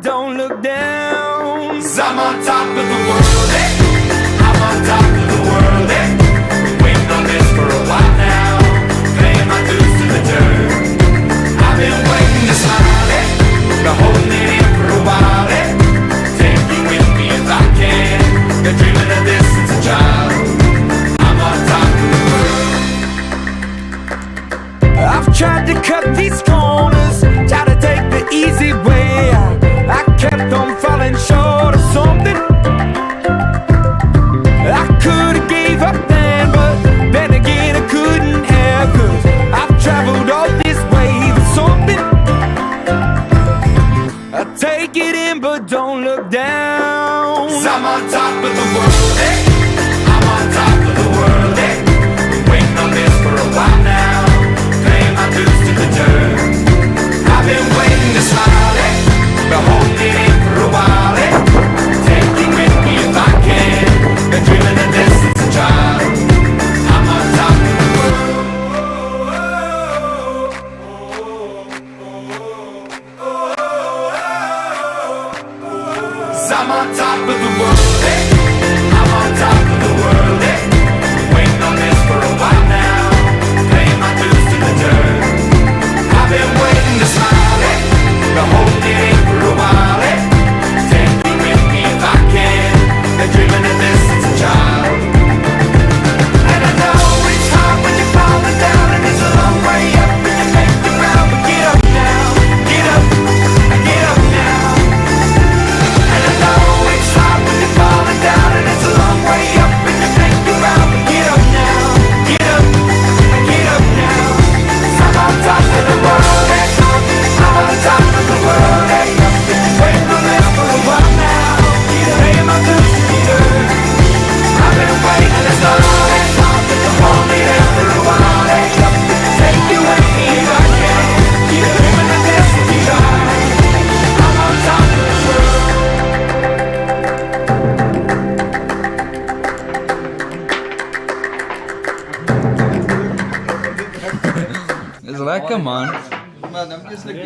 but don't look down. 'Cause I'm on top of the world, eh? I'm on top of the world, eh? Been waiting on this for a while now, paying my dues to the dirt. I've been waiting to smile, eh? Been holding it in for a while, eh? Take you with me if I can. Been dreaming of this since a child. I'm on top of the world. I've tried to cut these corners, tried to take the easy way. I kept on falling short of something. I could've gave up then, but then again I couldn't have. 'Cause I've traveled all this way for something. I take it in, but don't look down. 'Cause I'm on top of the world, eh? I'm on top of the world, eh? Been waiting on this for a while now, paying my dues to the dirt. I've been waiting to smile, eh? Been holding it in for a while, eh? Take you with me if I can. Been dreaming of this since a child. I'm on top of the world. 'Cause I'm on top of the world, eh? I'm on top of the world, eh? Waiting on this for a while now, paying my dues to the dirt. I've been waiting to smile, eh? Been holding it in for a while, eh? Take you with me if I can. Been dreaming of this since a child. And I know it's hard when you're falling down, and it's a long way up, and you make the ground. But get up now, get up, get up now. And I know it's hard when you're falling down, and it's a long way up, and you make the ground. But get up now, get up, get up now. 'Cause I'm on top of the world, eh? I'm on top of the world, eh? Waiting on this for a while now, paying my dues to the dirt. I've been waiting this long, eh? Hold me there for a while, eh? Take you with me if I can. Keep dreaming of this to be right. I'm on top of the world. Is like, come on. Man, I'm just like,